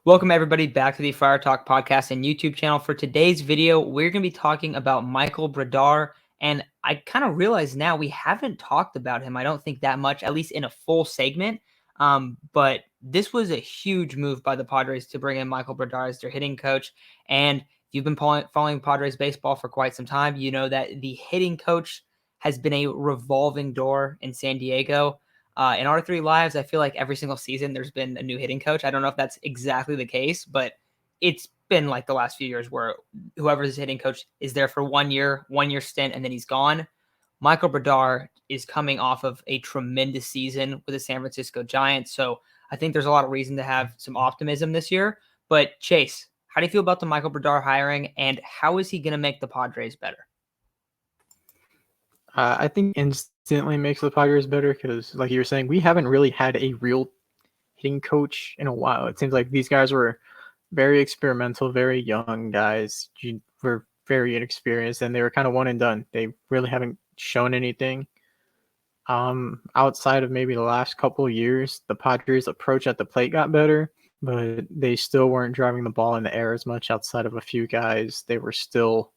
Welcome everybody back to the Friar Talk podcast and YouTube channel. For today's video, we're going to be talking about Michael Brdar, and I kind of realize now we haven't talked about him, I don't think that much, at least in a full segment. But this was a huge move by the Padres to bring in Michael Brdar as their hitting coach. And if you've been following Padres baseball for quite some time, you know that the hitting coach has been a revolving door in San Diego. In our three lives, I feel like every single season there's been a new hitting coach. I don't know if that's exactly the case, but it's been like the last few years where whoever's hitting coach is there for 1 year, 1 year stint, and then he's gone. Michael Brdar is coming off of a tremendous season with the San Francisco Giants. So I think there's a lot of reason to have some optimism this year. But Chase, how do you feel about the Michael Brdar hiring, and how is he going to make the Padres better? I think instantly makes the Padres better because, like you were saying, we haven't really had a real hitting coach in a while. It seems like these guys were very experimental, very young guys. Were very inexperienced, and they were kind of one and done. They really haven't shown anything. Outside of maybe the last couple of years, the Padres' approach at the plate got better, but they still weren't driving the ball in the air as much outside of a few guys. They were still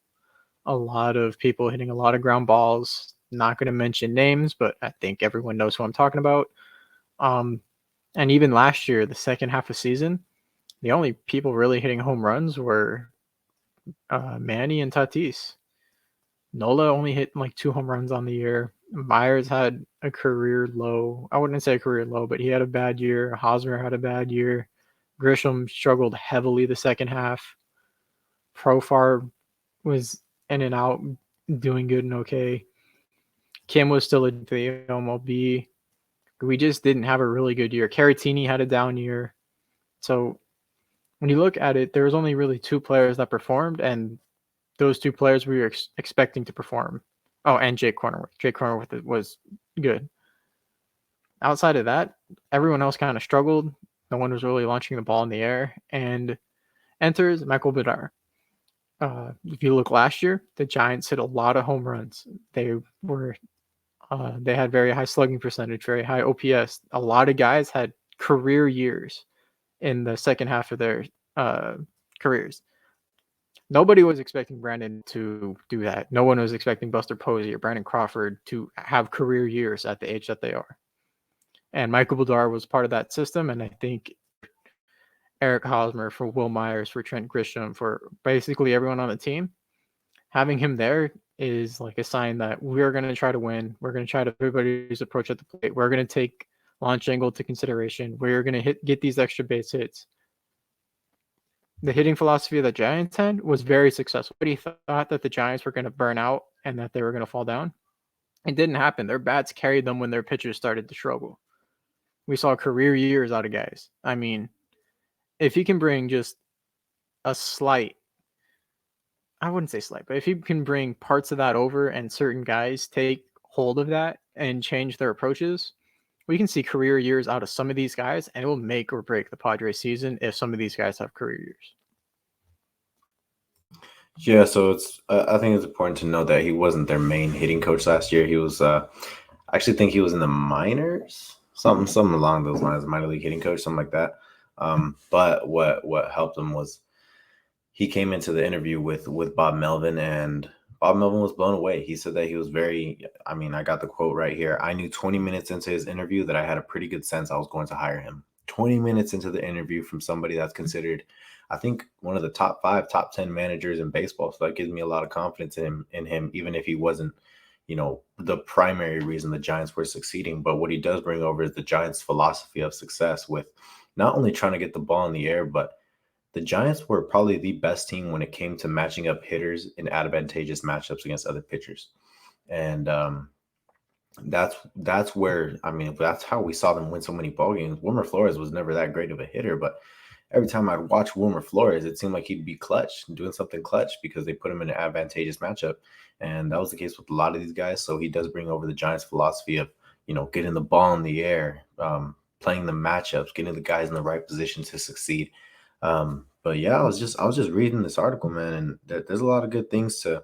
a lot of people hitting a lot of ground balls. Not going to mention names, but I think everyone knows who I'm talking about. And even last year, the second half of season, the only people really hitting home runs were Manny and Tatis. Nola only hit like 2 home runs on the year. Myers had a career low. I wouldn't say a career low, but he had a bad year. Hosmer had a bad year. Grisham struggled heavily the second half. Profar was in and out, doing good and okay. Kim was still at the MLB. We just didn't have a really good year. Caratini had a down year. So when you look at it, there was only really 2 players that performed, and those 2 players we were expecting to perform. Oh, and Jake Cronenworth. Jake Cronenworth was good. Outside of that, everyone else kind of struggled. No one was really launching the ball in the air. And enters Michael Brdar. If you look last year, the Giants hit a lot of home runs. They had very high slugging percentage, very high OPS. A lot of guys had career years in the second half of their careers. Nobody was expecting Brandon to do that. No one was expecting Buster Posey or Brandon Crawford to have career years at the age that they are. And Michael Brdar was part of that system, and I think Eric Hosmer, for Will Myers, for Trent Grisham, for basically everyone on the team, having him there is like a sign that we're going to try to win. We're going to try to everybody's approach at the plate. We're going to take launch angle to consideration. We're going to get these extra base hits. The hitting philosophy of the Giants had was very successful. But he thought that the Giants were going to burn out and that they were going to fall down. It didn't happen. Their bats carried them when their pitchers started to struggle. We saw career years out of guys. I mean, if you can bring just a slight, I wouldn't say slight, but if you can bring parts of that over and certain guys take hold of that and change their approaches, we can see career years out of some of these guys, and it will make or break the Padres season if some of these guys have career years. Yeah, so I think it's important to know that he wasn't their main hitting coach last year. He was I actually think he was in the minors, something along those lines, minor league hitting coach, something like that. But what helped him was he came into the interview with Bob Melvin, and Bob Melvin was blown away. He said that he was I got the quote right here. I knew 20 minutes into his interview that I had a pretty good sense I was going to hire him. 20 minutes into the interview from somebody that's considered, I think, one of the top 5, top 10 managers in baseball. So that gives me a lot of confidence in him, even if he wasn't, the primary reason the Giants were succeeding. But what he does bring over is the Giants' philosophy of success with not only trying to get the ball in the air, but the Giants were probably the best team when it came to matching up hitters in advantageous matchups against other pitchers. And that's where, that's how we saw them win so many ball games. Wilmer Flores was never that great of a hitter, but every time I'd watch Wilmer Flores, it seemed like he'd be clutch, doing something clutch because they put him in an advantageous matchup. And that was the case with a lot of these guys. So he does bring over the Giants' philosophy of, getting the ball in the air, playing the matchups, getting the guys in the right position to succeed. But yeah, I was just reading this article, man, and there's a lot of good things to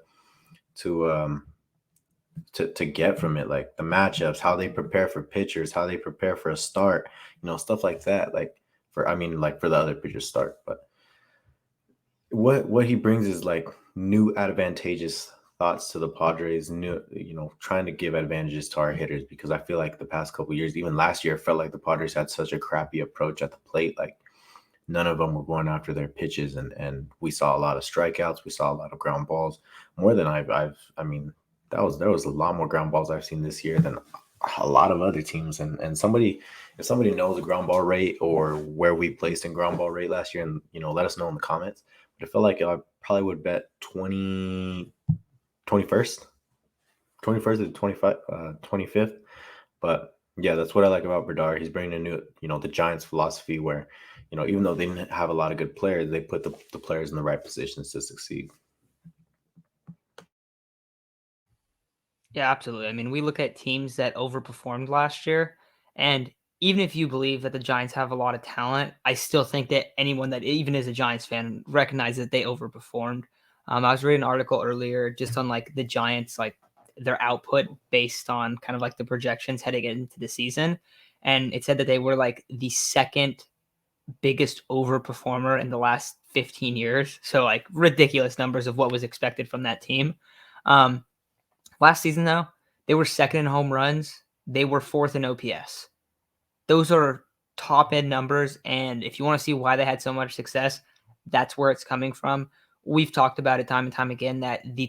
get from it, like the matchups, how they prepare for pitchers, how they prepare for a start, stuff like that. Like for the other pitchers start. But what he brings is like new advantageous thoughts to the Padres, new, trying to give advantages to our hitters, because I feel like the past couple of years, even last year, it felt like the Padres had such a crappy approach at the plate. Like none of them were going after their pitches, and we saw a lot of strikeouts, we saw a lot of ground balls, more than there was a lot more ground balls I've seen this year than a lot of other teams. And if somebody knows the ground ball rate or where we placed in ground ball rate last year, and let us know in the comments. But I feel like I probably would bet 21st to 25th. But yeah, that's what I like about Brdar. He's bringing a new, the Giants philosophy where, even though they didn't have a lot of good players, they put the players in the right positions to succeed. Yeah, absolutely. I mean, we look at teams that overperformed last year, and even if you believe that the Giants have a lot of talent, I still think that anyone that even is a Giants fan recognizes that they overperformed. I was reading an article earlier just on like the Giants, like their output based on kind of like the projections heading into the season, and it said that they were like the second biggest overperformer in the last 15 years. So like ridiculous numbers of what was expected from that team. Um, Last season, though, they were second in home runs. They were fourth in OPS. Those are top-end numbers, and if you want to see why they had so much success, that's where it's coming from. We've talked about it time and time again that the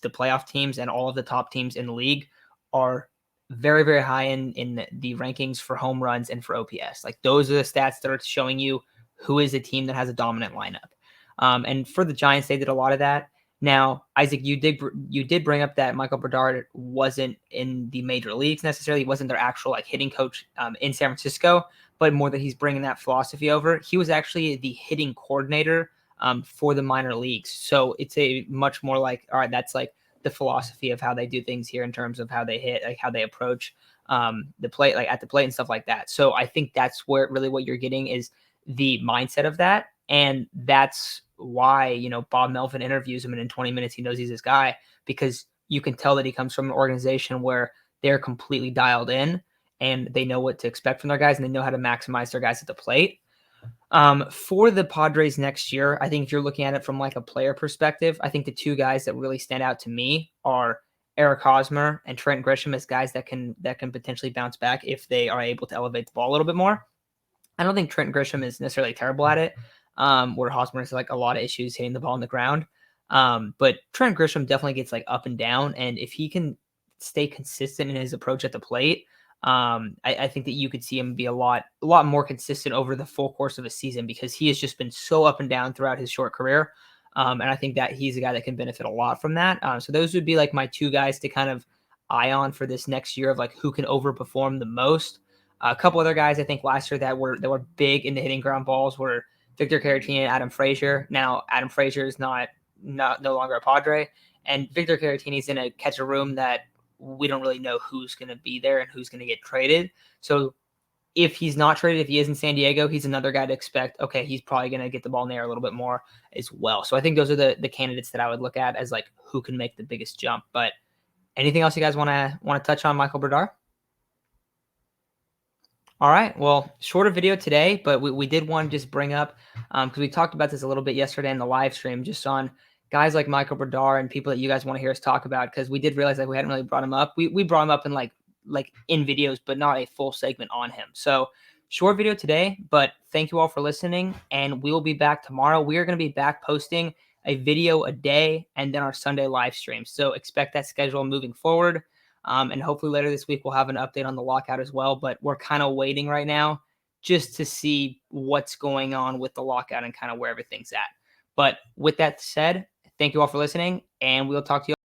playoff teams and all of the top teams in the league are very, very high in the rankings for home runs and for OPS. Like those are the stats that are showing you who is a team that has a dominant lineup. And for the Giants, they did a lot of that. Now, Isaac, you did bring up that Michael Brdar wasn't in the major leagues necessarily. He wasn't their actual like hitting coach in San Francisco, but more that he's bringing that philosophy over. He was actually the hitting coordinator for the minor leagues. So it's a much more like, all right, that's like the philosophy of how they do things here in terms of how they hit, like how they approach the plate, like at the plate and stuff like that. So I think that's where really what you're getting is the mindset of that. And that's why, Bob Melvin interviews him, and in 20 minutes, he knows he's this guy, because you can tell that he comes from an organization where they're completely dialed in and they know what to expect from their guys and they know how to maximize their guys at the plate. For the Padres next year, I think if you're looking at it from like a player perspective, I think the two guys that really stand out to me are Eric Hosmer and Trent Grisham as guys that can potentially bounce back if they are able to elevate the ball a little bit more. I don't think Trent Grisham is necessarily terrible at it, where Hosmer has like a lot of issues hitting the ball on the ground. But Trent Grisham definitely gets like up and down, and if he can stay consistent in his approach at the plate, I think that you could see him be a lot more consistent over the full course of a season, because he has just been so up and down throughout his short career. And I think that he's a guy that can benefit a lot from that. So those would be like my two guys to kind of eye on for this next year of like who can overperform the most. A couple other guys I think last year that were big in the hitting ground balls were Victor Caratini and Adam Frazier. Now Adam Frazier is no longer a Padre, and Victor Caratini is in a catcher room that we don't really know who's going to be there and who's going to get traded. So if he's not traded, if he is in San Diego, he's another guy to expect. Okay, he's probably going to get the ball in the air a little bit more as well. So I think those are the candidates that I would look at as like who can make the biggest jump. But anything else you guys want to touch on Michael Brdar? All right. Well, shorter video today, but we did want to just bring up, because we talked about this a little bit yesterday in the live stream, just on guys like Michael Brdar and people that you guys want to hear us talk about, because we did realize that we hadn't really brought him up. We brought him up in like in videos, but not a full segment on him. So short video today, but thank you all for listening, and we will be back tomorrow. We are going to be back posting a video a day and then our Sunday live stream. So expect that schedule moving forward. And hopefully later this week, we'll have an update on the lockout as well. But we're kind of waiting right now just to see what's going on with the lockout and kind of where everything's at. But with that said, thank you all for listening, and we'll talk to you.